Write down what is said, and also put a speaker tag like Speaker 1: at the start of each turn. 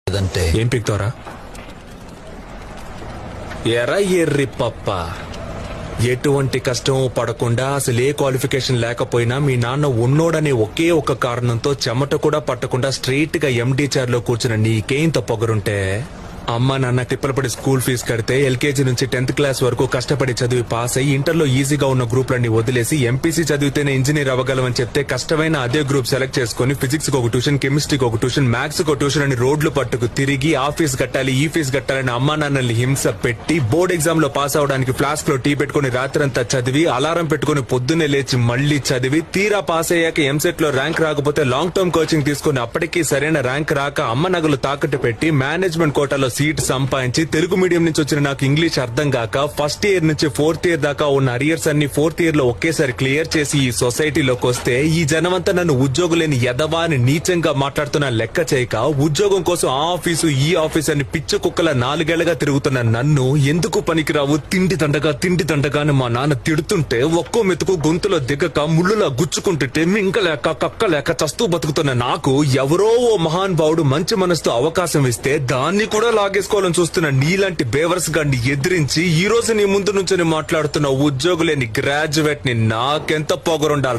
Speaker 1: లేదంటే
Speaker 2: ఏం పిక్తారా ఎరా ఎర్రి పప్ప. ఎటువంటి కష్టం పడకుండా అసలు ఏ క్వాలిఫికేషన్ లేకపోయినా మీ నాన్న ఉన్నోడనే ఒకే ఒక కారణంతో చెమట కూడా పట్టకుండా స్ట్రైట్ గా ఎండి చైర్ లో కూర్చున్న నీకేంత పొగరుంటే అమ్మ నాన్న తిప్పలపడి స్కూల్ ఫీజు కడితే ఎల్కేజీ నుంచి 10th క్లాస్ వరకు కష్టపడి చదివి పాస్ అయ్యి ఇంటర్లో ఈజీగా ఉన్న గ్రూప్లన్నీ వదిలేసి ఎంపీసీ చదివితేనే ఇంజనీర్ అవ్వగలమని చెప్తే కష్టమైన అదే గ్రూప్ సెలెక్ట్ చేసుకుని ఫిజిక్స్ కి ఒక ట్యూషన్, కెమిస్ట్రీకి ఒక ట్యూషన్, మ్యాథ్స్ కి ఒక ట్యూషన్ అని రోడ్లు పట్టుకు తిరిగి ఆ ఫీజు కట్టాలి ఈ ఫీజు కట్టాలని అమ్మా నాన్నల్ని హింస పెట్టి బోర్డ్ ఎగ్జామ్ లో పాస్ అవడానికి ఫ్లాస్క్ లో టీ పెట్టుకుని రాత్రంతా చదివి అలారం పెట్టుకుని పొద్దున్నే లేచి మళ్లీ చదివి తీరా పాస్ అయ్యాక ఎంసెట్ లో ర్యాంక్ రాకపోతే లాంగ్ టర్మ్ కోచింగ్ తీసుకుని అప్పటికీ సరైన ర్యాంక్ రాక అమ్మ నగలు తాకట్టు పెట్టి మేనేజ్మెంట్ కోటాలో సీట్ సంపాదించి తెలుగు మీడియం నుంచి వచ్చిన నాకు ఇంగ్లీష్ అర్థం కాక ఫస్ట్ ఇయర్ నుంచి 4th ఇయర్ దాకా ఉన్న అరియర్స్ అన్ని 4th ఇయర్ లో ఒకేసారి క్లియర్ చేసి ఈ సొసైటీలోకి వస్తే ఈ జనమంతా నన్ను ఉద్యోగులేని ఎదవా అని నీచంగా మాట్లాడుతున్న లెక్క చేయక ఉద్యోగం కోసం ఆ ఆఫీసు ఈ ఆఫీస్ అని పిచ్చ కుక్కల 4 ఏళ్లుగా తిరుగుతున్న నన్ను ఎందుకు పనికిరావు తిండి దండగా అని మా నాన్న తిడుతుంటే ఒక్కో మెతుకు గొంతులో దిగక ముళ్ళులా గుచ్చుకుంటుంటే మింకలేక కక్కలేక చస్తూ బతుకుతున్న నాకు ఎవరో ఓ మహాన్ భావుడు మంచి మనసుతో అవకాశం ఇస్తే దాన్ని కూడా లాగేసుకోవాలని చూస్తున్న నీలాంటి బేవర్స్ గాన్ని ఎదిరించి ఈ రోజు నీ ముందు నుంచి మాట్లాడుతున్న ఉద్యోగులేని గ్రాడ్యుయేట్ ని నాకెంత పొగరుండాలి.